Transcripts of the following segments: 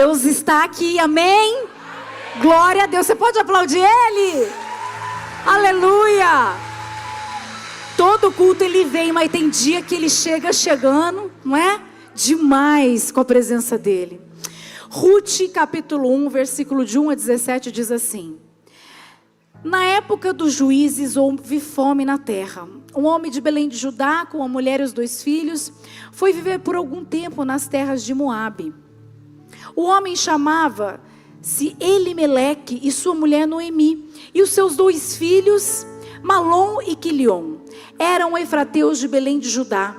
Deus está aqui, amém? Glória a Deus, você pode aplaudir Ele? Aleluia! Todo culto Ele vem, mas tem dia que Ele chegando, não é? Demais com a presença dEle. Ruth capítulo 1, versículo de 1 a 17 diz assim: na época dos juízes houve fome na terra. Um homem de Belém de Judá, com a mulher e os 2 filhos, foi viver por algum tempo nas terras de Moabe. O homem chamava-se Elimeleque e sua mulher Noemi, e os seus 2 filhos, Malom e Quilion, eram efrateus de Belém de Judá.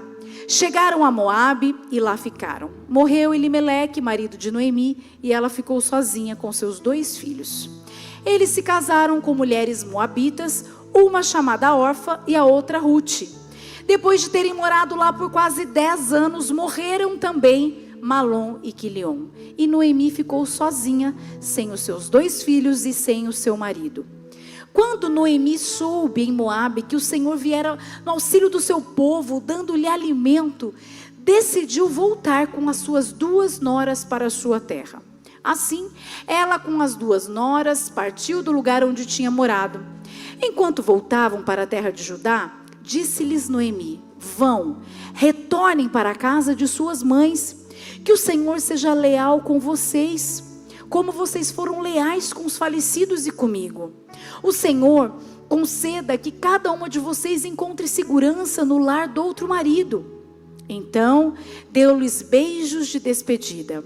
Chegaram a Moabe e lá ficaram. Morreu Elimeleque, marido de Noemi, e ela ficou sozinha com seus 2 filhos. Eles se casaram com mulheres moabitas, uma chamada Orfa e a outra Ruth. Depois de terem morado lá por quase 10 anos, morreram também Malom e Quilion. E Noemi ficou sozinha, sem os seus 2 filhos e sem o seu marido. Quando Noemi soube em Moabe que o Senhor viera no auxílio do seu povo, dando-lhe alimento, decidiu voltar com as suas 2 noras para a sua terra. Assim, ela com as 2 noras partiu do lugar onde tinha morado. Enquanto voltavam para a terra de Judá, disse-lhes Noemi: vão, retornem para a casa de suas mães, que o Senhor seja leal com vocês, como vocês foram leais com os falecidos e comigo. O Senhor conceda que cada uma de vocês encontre segurança no lar do outro marido. Então, deu-lhes beijos de despedida.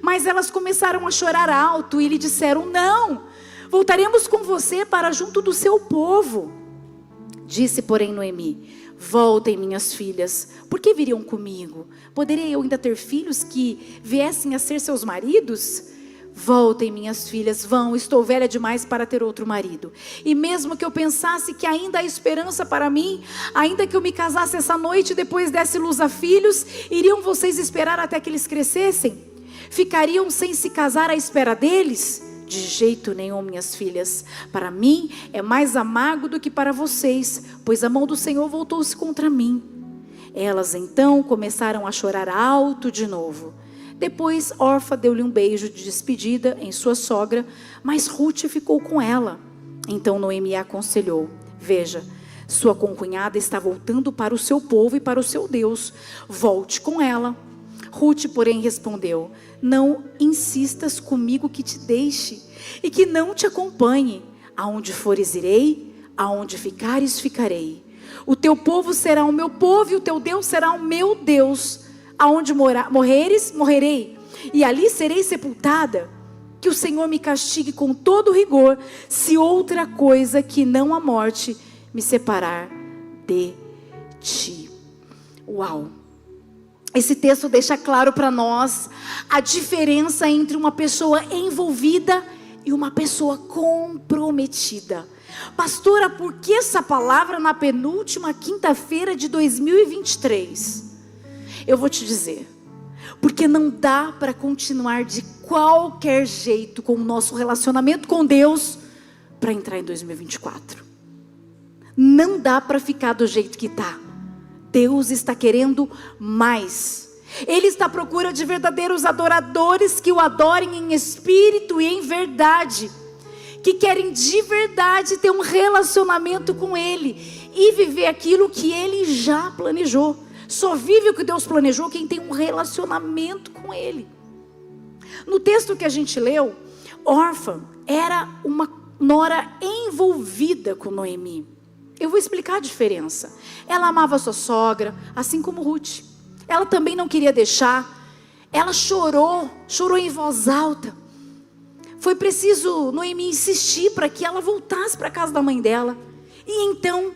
Mas elas começaram a chorar alto e lhe disseram: não, voltaremos com você para junto do seu povo. Disse, porém, Noemi: voltem, minhas filhas, por que viriam comigo? Poderia eu ainda ter filhos que viessem a ser seus maridos? Voltem, minhas filhas, vão, estou velha demais para ter outro marido. E mesmo que eu pensasse que ainda há esperança para mim, ainda que eu me casasse essa noite e depois desse luz a filhos, iriam vocês esperar até que eles crescessem? Ficariam sem se casar à espera deles? De jeito nenhum, minhas filhas. Para mim é mais amargo do que para vocês, pois a mão do Senhor voltou-se contra mim. Elas então começaram a chorar alto de novo. Depois Orfa deu-lhe um beijo de despedida em sua sogra, mas Ruth ficou com ela. Então Noemi a aconselhou: veja, sua concunhada está voltando para o seu povo e para o seu Deus. Volte com ela. Ruth, porém, respondeu: não insistas comigo que te deixe e que não te acompanhe. Aonde fores irei, aonde ficares ficarei. O teu povo será o meu povo e o teu Deus será o meu Deus. Aonde morreres, morrerei, e ali serei sepultada. Que o Senhor me castigue com todo rigor, se outra coisa que não a morte me separar de ti. Uau! Esse texto deixa claro para nós a diferença entre uma pessoa envolvida e uma pessoa comprometida. Pastora, por que essa palavra na penúltima quinta-feira de 2023? Eu vou te dizer, porque não dá para continuar de qualquer jeito com o nosso relacionamento com Deus para entrar em 2024. Não dá para ficar do jeito que está. Deus está querendo mais. Ele está à procura de verdadeiros adoradores que o adorem em espírito e em verdade, que querem de verdade ter um relacionamento com Ele e viver aquilo que Ele já planejou. Só vive o que Deus planejou quem tem um relacionamento com Ele. No texto que a gente leu, Orfa era uma nora envolvida com Noemi. Eu vou explicar a diferença. Ela amava sua sogra, assim como Ruth. Ela também não queria deixar. Ela chorou em voz alta. Foi preciso Noemi insistir para que ela voltasse para a casa da mãe dela. E então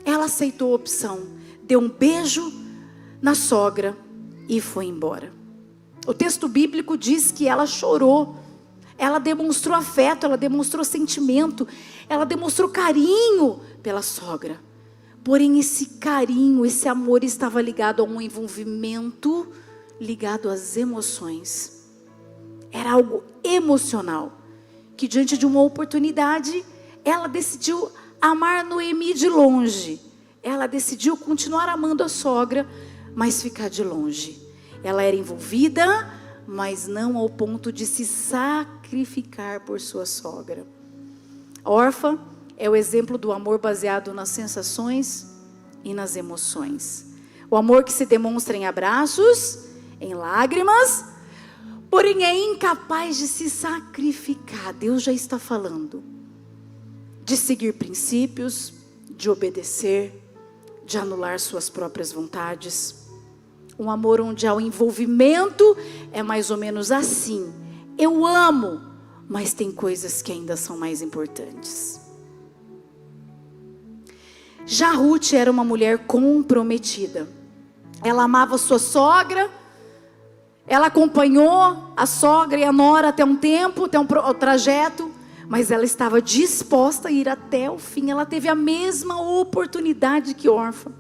ela aceitou a opção. Deu um beijo na sogra e foi embora. O texto bíblico diz que ela chorou. Ela demonstrou afeto, ela demonstrou sentimento, ela demonstrou carinho pela sogra. Porém esse carinho, esse amor estava ligado a um envolvimento, ligado às emoções. Era algo emocional, que diante de uma oportunidade, ela decidiu amar Noemi de longe. Ela decidiu continuar amando a sogra, mas ficar de longe. Ela era envolvida, mas não ao ponto de se sacrificar por sua sogra. Orfa é o exemplo do amor baseado nas sensações e nas emoções. O amor que se demonstra em abraços, em lágrimas, porém é incapaz de se sacrificar. Deus já está falando de seguir princípios, de obedecer, de anular suas próprias vontades. Um amor onde há o envolvimento é mais ou menos assim: eu amo, mas tem coisas que ainda são mais importantes. Já Ruth era uma mulher comprometida. Ela amava sua sogra, ela acompanhou a sogra e a nora até um tempo, até um trajeto, mas ela estava disposta a ir até o fim. Ela teve a mesma oportunidade que Orfa.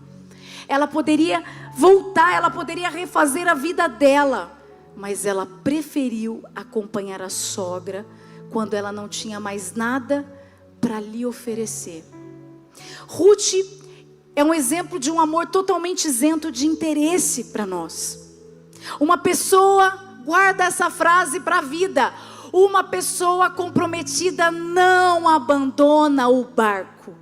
Ela poderia voltar, ela poderia refazer a vida dela, mas ela preferiu acompanhar a sogra quando ela não tinha mais nada para lhe oferecer. Ruth é um exemplo de um amor totalmente isento de interesse para nós. Uma pessoa, guarda essa frase para a vida: uma pessoa comprometida não abandona o barco.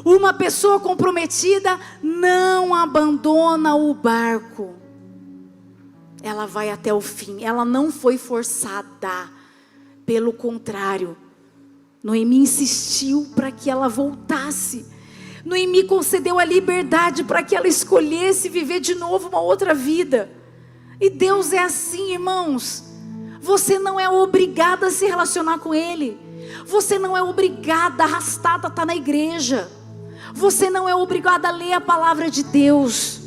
Uma pessoa comprometida não abandona o barco. Ela vai até o fim. Ela não foi forçada. Pelo contrário, Noemi insistiu para que ela voltasse. Noemi concedeu a liberdade para que ela escolhesse viver de novo uma outra vida. E Deus é assim, irmãos. Você não é obrigada a se relacionar com Ele. Você não é obrigada, arrastada a estar na igreja. Você não é obrigada a ler a palavra de Deus.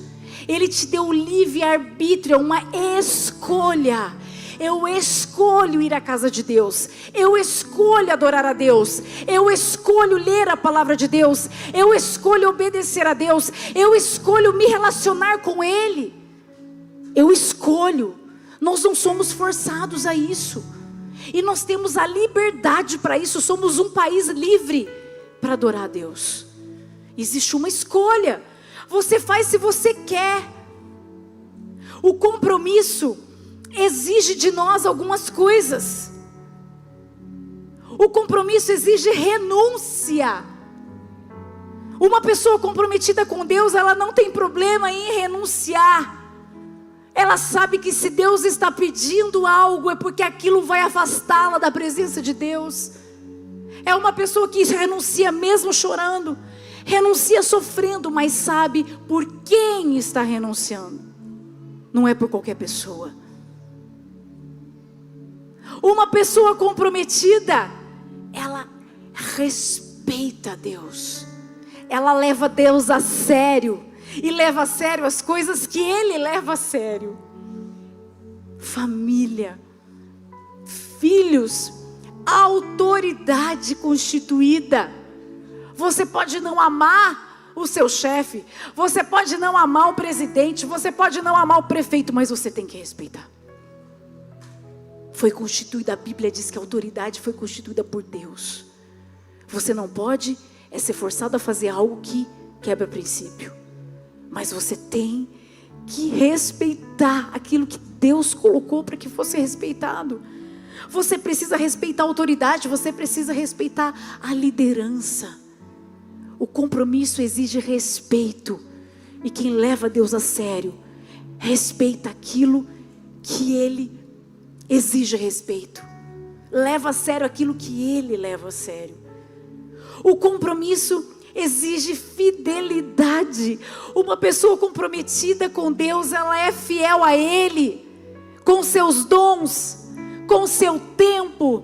Ele te deu o livre-arbítrio, é uma escolha. Eu escolho ir à casa de Deus. Eu escolho adorar a Deus. Eu escolho ler a palavra de Deus. Eu escolho obedecer a Deus. Eu escolho me relacionar com Ele. Eu escolho. Nós não somos forçados a isso. E nós temos a liberdade para isso. Somos um país livre para adorar a Deus. Existe uma escolha. Você faz se você quer. O compromisso exige de nós algumas coisas. O compromisso exige renúncia. Uma pessoa comprometida com Deus, ela não tem problema em renunciar. Ela sabe que se Deus está pedindo algo, é porque aquilo vai afastá-la da presença de Deus. É uma pessoa que renuncia mesmo chorando, renuncia sofrendo, mas sabe por quem está renunciando. Não é por qualquer pessoa. Uma pessoa comprometida, ela respeita Deus. Ela leva Deus a sério. E leva a sério as coisas que Ele leva a sério. Família, filhos, autoridade constituída. Você pode não amar o seu chefe, você pode não amar o presidente, você pode não amar o prefeito, mas você tem que respeitar. Foi constituída, a Bíblia diz que a autoridade foi constituída por Deus. Você não pode ser forçado a fazer algo que quebra princípio. Mas você tem que respeitar aquilo que Deus colocou para que fosse respeitado. Você precisa respeitar a autoridade, você precisa respeitar a liderança. O compromisso exige respeito. E quem leva Deus a sério, respeita aquilo que Ele exige respeito. Leva a sério aquilo que Ele leva a sério. O compromisso exige fidelidade. Uma pessoa comprometida com Deus, ela é fiel a Ele, com seus dons, com seu tempo,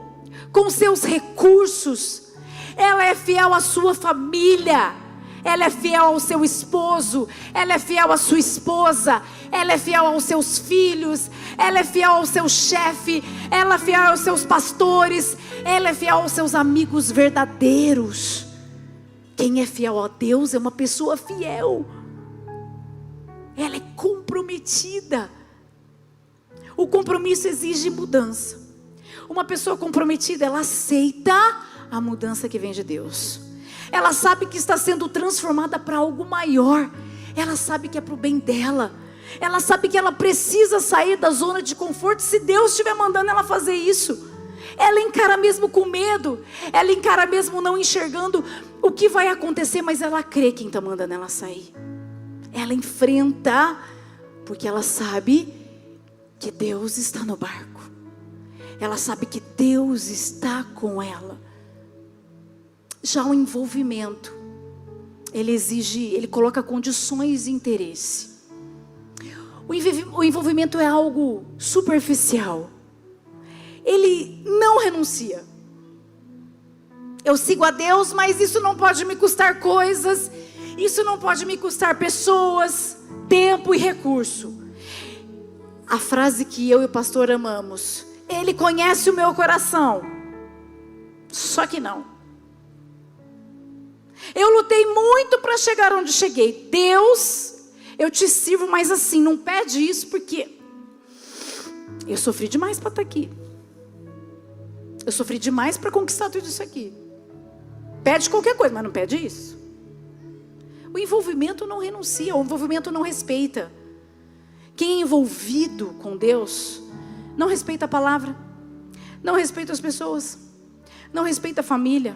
com seus recursos. Ela é fiel à sua família, ela é fiel ao seu esposo, ela é fiel à sua esposa, ela é fiel aos seus filhos, ela é fiel ao seu chefe, ela é fiel aos seus pastores, ela é fiel aos seus amigos verdadeiros. Quem é fiel a Deus é uma pessoa fiel. Ela é comprometida. O compromisso exige mudança. Uma pessoa comprometida, ela aceita a mudança que vem de Deus. Ela sabe que está sendo transformada para algo maior. Ela sabe que é para o bem dela. Ela sabe que ela precisa sair da zona de conforto se Deus estiver mandando ela fazer isso. Ela encara mesmo com medo, ela encara mesmo não enxergando o que vai acontecer, mas ela crê quem está mandando ela sair. Ela enfrenta, porque ela sabe que Deus está no barco. Ela sabe que Deus está com ela. Já o envolvimento, ele coloca condições de interesse. O envolvimento é algo superficial. Ele não renuncia. Eu sigo a Deus, mas isso não pode me custar coisas, isso não pode me custar pessoas, tempo e recurso. A frase que eu e o pastor amamos: Ele conhece o meu coração. Só que não. Eu lutei muito para chegar onde cheguei. Deus, eu te sirvo, mas assim, não pede isso, porque eu sofri demais para estar aqui. Eu sofri demais para conquistar tudo isso aqui. Pede qualquer coisa, mas não pede isso. O envolvimento não renuncia, o envolvimento não respeita. Quem é envolvido com Deus não respeita a palavra, não respeita as pessoas, não respeita a família.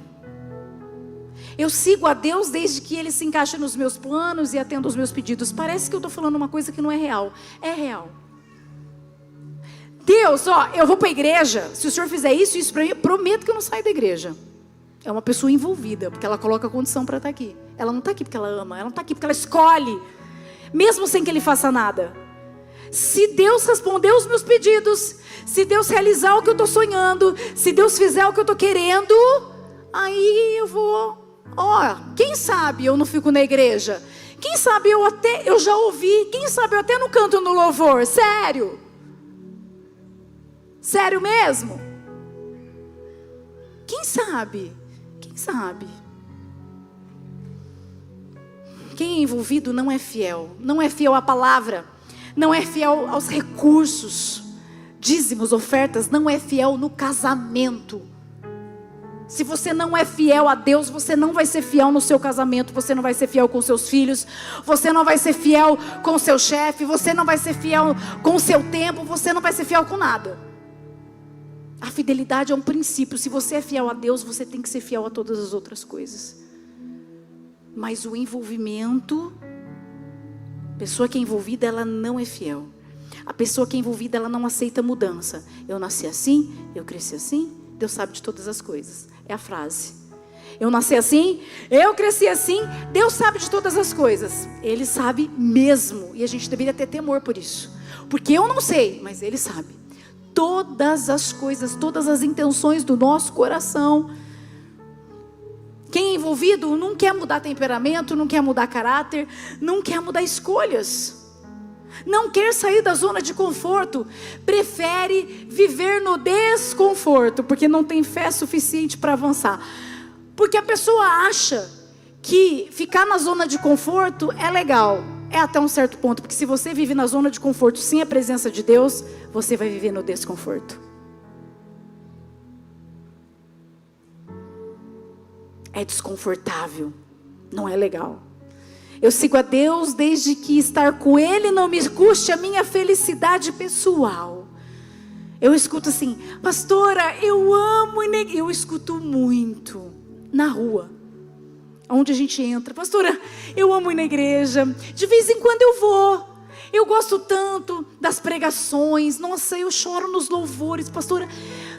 Eu sigo a Deus desde que Ele se encaixa nos meus planos e atenda os meus pedidos. Parece que eu estou falando uma coisa que não é real. É real. Deus, eu vou para a igreja. Se o Senhor fizer isso para mim, eu prometo que eu não saio da igreja. É uma pessoa envolvida, porque ela coloca a condição para estar aqui. Ela não está aqui porque ela ama, ela não está aqui porque ela escolhe, mesmo sem que Ele faça nada. Se Deus responder os meus pedidos, se Deus realizar o que eu estou sonhando, se Deus fizer o que eu estou querendo, aí eu vou. Quem sabe eu não fico na igreja? Quem sabe eu já ouvi? Quem sabe eu até não canto no louvor? Sério? Sério mesmo? Quem sabe? Quem sabe? Quem é envolvido não é fiel. Não é fiel à palavra. Não é fiel aos recursos. Dízimos, ofertas. Não é fiel no casamento. Se você não é fiel a Deus, você não vai ser fiel no seu casamento. Você não vai ser fiel com seus filhos. Você não vai ser fiel com o seu chefe. Você não vai ser fiel com o seu tempo. Você não vai ser fiel com nada. A fidelidade é um princípio. Se você é fiel a Deus, você tem que ser fiel a todas as outras coisas. Mas o envolvimento, a pessoa que é envolvida, ela não é fiel. A pessoa que é envolvida, ela não aceita mudança. Eu nasci assim, eu cresci assim, Deus sabe de todas as coisas. É a frase. Eu nasci assim, eu cresci assim, Deus sabe de todas as coisas. Ele sabe mesmo. E a gente deveria ter temor por isso. Porque eu não sei, mas Ele sabe. Todas as coisas, todas as intenções do nosso coração. Quem é envolvido não quer mudar temperamento, não quer mudar caráter, não quer mudar escolhas. Não quer sair da zona de conforto, prefere viver no desconforto, porque não tem fé suficiente para avançar. Porque a pessoa acha que ficar na zona de conforto é legal, é até um certo ponto, porque se você vive na zona de conforto sem a presença de Deus, você vai viver no desconforto. É desconfortável, não é legal. Eu sigo a Deus desde que estar com Ele não me custe a minha felicidade pessoal. Eu escuto assim: pastora, eu amo e eu escuto muito na rua, onde a gente entra. Pastora, eu amo ir na igreja, de vez em quando eu vou. Eu gosto tanto das pregações. Nossa, eu choro nos louvores. Pastora,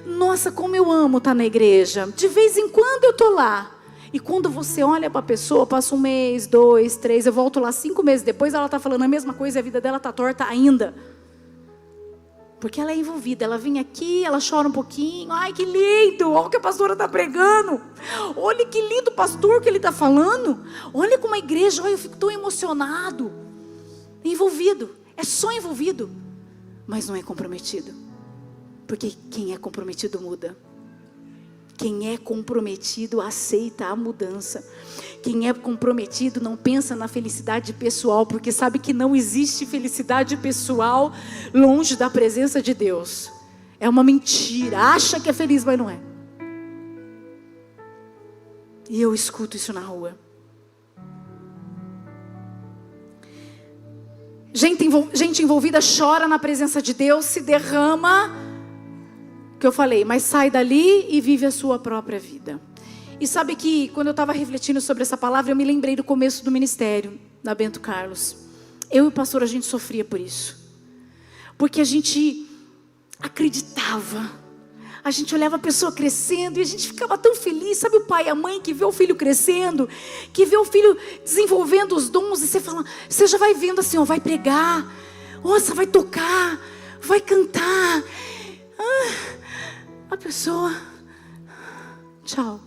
nossa, como eu amo estar na igreja. De vez em quando eu estou lá. E quando você olha para a pessoa, passa 1 mês, 2, 3, eu volto lá 5 meses depois, ela está falando a mesma coisa e a vida dela está torta ainda. Porque ela é envolvida, ela vem aqui, ela chora um pouquinho. Ai, que lindo, olha o que a pastora está pregando. Olha que lindo o pastor que ele está falando. Olha como a igreja, olha, eu fico tão emocionado. Envolvido, é só envolvido, mas não é comprometido. Porque quem é comprometido muda. Quem é comprometido aceita a mudança. Quem é comprometido não pensa na felicidade pessoal, porque sabe que não existe felicidade pessoal longe da presença de Deus. É uma mentira. Acha que é feliz, mas não é. E eu escuto isso na rua. Gente envolvida chora na presença de Deus, se derrama, que eu falei, mas sai dali e vive a sua própria vida. E sabe que quando eu estava refletindo sobre essa palavra, eu me lembrei do começo do ministério da Bento Carlos. Eu e o pastor, a gente sofria por isso. Porque a gente acreditava. A gente olhava a pessoa crescendo e a gente ficava tão feliz. Sabe o pai e a mãe que vê o filho crescendo, que vê o filho desenvolvendo os dons, e você fala, você já vai vendo assim, ó, vai pregar, nossa, vai tocar, vai cantar. A pessoa, tchau.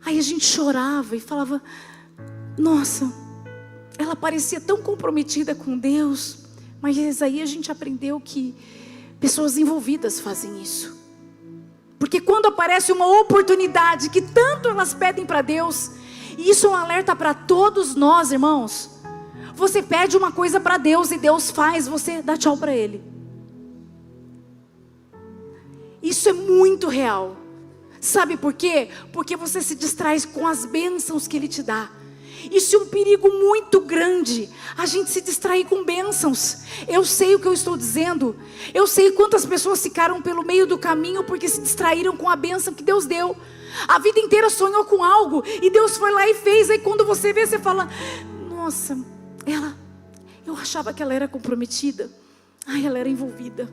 Aí a gente chorava e falava, nossa, ela parecia tão comprometida com Deus. Mas aí a gente aprendeu que pessoas envolvidas fazem isso. Porque quando aparece uma oportunidade que tanto elas pedem para Deus, e isso é um alerta para todos nós, irmãos. Você pede uma coisa para Deus e Deus faz, você dá tchau para Ele. Isso é muito real. Sabe por quê? Porque você se distrai com as bênçãos que Ele te dá. Isso é um perigo muito grande, a gente se distrair com bênçãos. Eu sei o que eu estou dizendo. Eu sei quantas pessoas ficaram pelo meio do caminho porque se distraíram com a bênção que Deus deu. A vida inteira sonhou com algo e Deus foi lá e fez. Aí quando você vê, você fala, nossa, eu achava que ela era comprometida. Ai, ela era envolvida.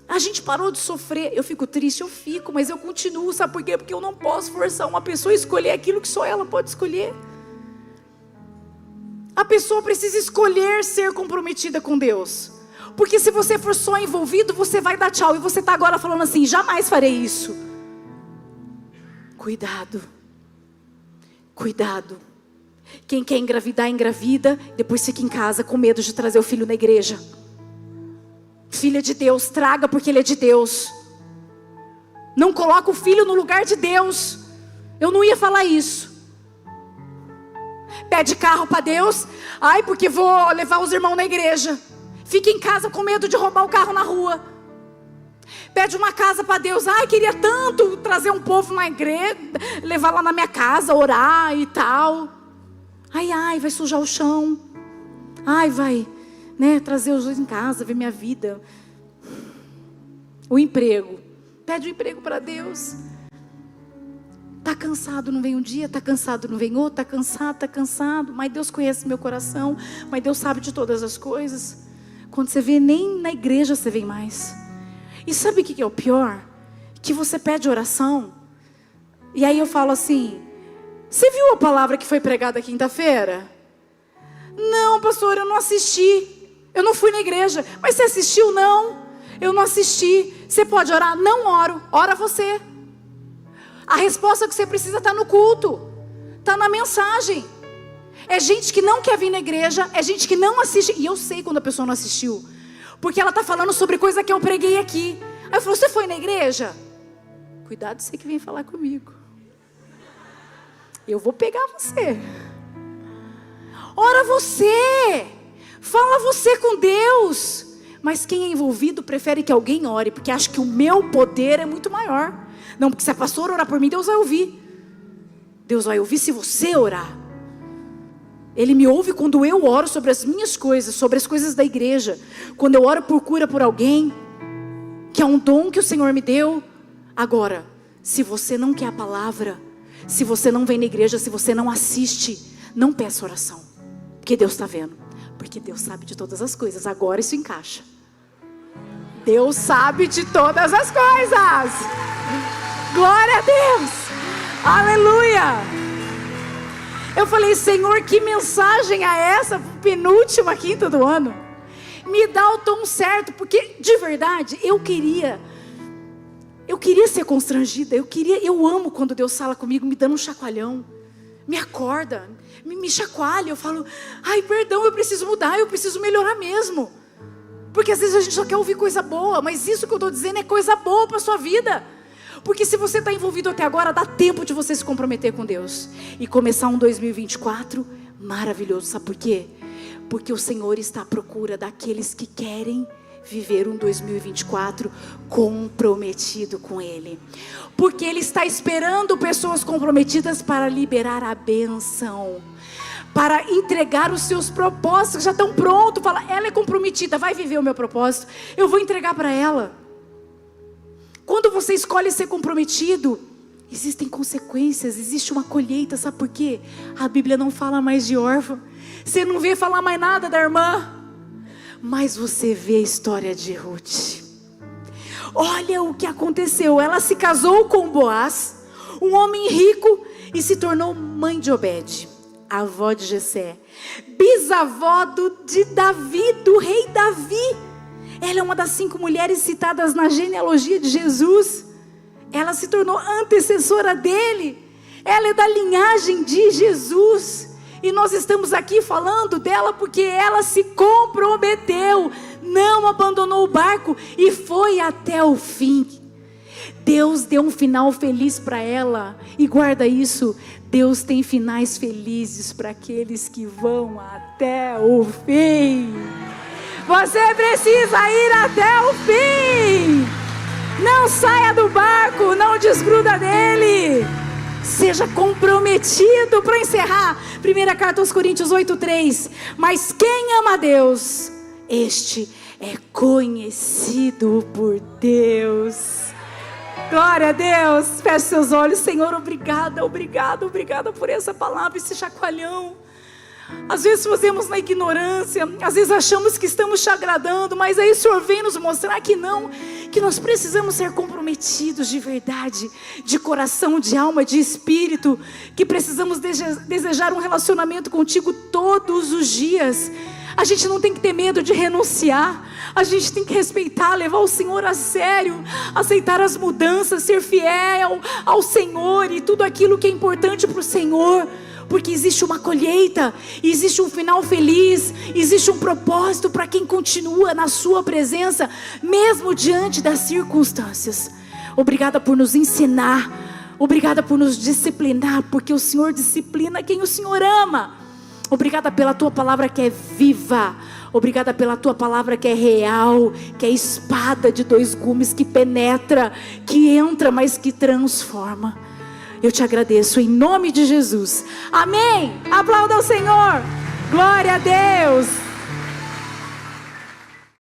A gente parou de sofrer. Eu fico triste, eu fico, mas eu continuo. Sabe por quê? Porque eu não posso forçar uma pessoa a escolher aquilo que só ela pode escolher. A pessoa precisa escolher ser comprometida com Deus. Porque se você for só envolvido, você vai dar tchau. E você está agora falando assim, jamais farei isso. Cuidado. Cuidado. Quem quer engravidar, engravida. Depois fica em casa com medo de trazer o filho na igreja. Filho é de Deus, traga porque ele é de Deus. Não coloca o filho no lugar de Deus. Eu não ia falar isso. Pede carro para Deus. Ai, porque vou levar os irmãos na igreja. Fica em casa com medo de roubar o carro na rua. Pede uma casa para Deus. Ai, queria tanto trazer um povo na igreja, levar lá na minha casa, orar e tal. Ai, vai sujar o chão. Ai, vai, trazer os dois em casa, ver minha vida. O emprego. Pede um emprego para Deus. Está cansado, não vem um dia, está cansado, não vem outro, está cansado, mas Deus conhece meu coração, mas Deus sabe de todas as coisas. Quando você vê, nem na igreja você vem mais. E sabe o que é o pior? Que você pede oração, e aí eu falo assim, você viu a palavra que foi pregada quinta-feira? Não, pastor, eu não assisti, eu não fui na igreja. Mas você assistiu? Não, eu não assisti. Você pode orar? Não oro, ora você. A resposta que você precisa está no culto, está na mensagem. É gente que não quer vir na igreja, é gente que não assiste. E eu sei quando a pessoa não assistiu, porque ela está falando sobre coisa que eu preguei aqui. Aí eu falo, você foi na igreja? Cuidado, você que vem falar comigo. Eu vou pegar você. Ora você, fala você com Deus. Mas quem é envolvido prefere que alguém ore, porque acha que o meu poder é muito maior. Não, porque se a pastora orar por mim, Deus vai ouvir. Deus vai ouvir se você orar. Ele me ouve quando eu oro sobre as minhas coisas, sobre as coisas da igreja. Quando eu oro por cura por alguém, que é um dom que o Senhor me deu. Agora, se você não quer a palavra, se você não vem na igreja, se você não assiste, não peça oração, porque Deus está vendo. Porque Deus sabe de todas as coisas. Agora isso encaixa. Deus sabe de todas as coisas. Glória a Deus. Aleluia. Eu falei, Senhor, que mensagem é essa? Penúltima quinta do ano. Me dá o tom certo. Porque de verdade eu queria ser constrangida. Eu amo quando Deus fala comigo, me dando um chacoalhão. Me acorda, me chacoalha. Eu falo, ai, perdão, eu preciso mudar, eu preciso melhorar mesmo. Porque às vezes a gente só quer ouvir coisa boa, mas isso que eu estou dizendo é coisa boa para a sua vida. Porque se você está envolvido até agora, dá tempo de você se comprometer com Deus e começar um 2024 maravilhoso. Sabe por quê? Porque o Senhor está à procura daqueles que querem viver um 2024 comprometido com Ele. Porque Ele está esperando pessoas comprometidas para liberar a bênção, para entregar os seus propósitos, que já estão prontos. Fala, ela é comprometida, vai viver o meu propósito, eu vou entregar para ela. Quando você escolhe ser comprometido, existem consequências, existe uma colheita. Sabe por quê? A Bíblia não fala mais de órfã, você não vê falar mais nada da irmã, mas você vê a história de Ruth. Olha o que aconteceu, ela se casou com Boaz, um homem rico, e se tornou mãe de Obed, avó de Jessé, bisavó de Davi, do rei Davi. Ela é uma das 5 mulheres citadas na genealogia de Jesus. Ela se tornou antecessora dele. Ela é da linhagem de Jesus. E nós estamos aqui falando dela porque ela se comprometeu, não abandonou o barco e foi até o fim. Deus deu um final feliz para ela. E guarda isso, Deus tem finais felizes para aqueles que vão até o fim. Você precisa ir até o fim. Não saia do barco, não desgruda dele. Seja comprometido. Para encerrar, 1 carta aos Coríntios 8:3. Mas quem ama a Deus, este é conhecido por Deus. Glória a Deus. Feche seus olhos. Senhor, obrigada, obrigada, obrigada por essa palavra, esse chacoalhão. Às vezes fazemos na ignorância, às vezes achamos que estamos te agradando, mas aí o Senhor vem nos mostrar que não, que nós precisamos ser comprometidos de verdade, de coração, de alma, de espírito, que precisamos desejar um relacionamento contigo todos os dias. A gente não tem que ter medo de renunciar, a gente tem que respeitar, levar o Senhor a sério, aceitar as mudanças, ser fiel ao Senhor e tudo aquilo que é importante para o Senhor. Porque existe uma colheita, existe um final feliz, existe um propósito para quem continua na sua presença, mesmo diante das circunstâncias. Obrigada por nos ensinar, obrigada por nos disciplinar, porque o Senhor disciplina quem o Senhor ama. Obrigada pela tua palavra que é viva, obrigada pela tua palavra que é real, que é espada de 2 gumes, que penetra, que entra, mas que transforma. Eu te agradeço em nome de Jesus. Amém. Aplauda ao Senhor. Glória a Deus.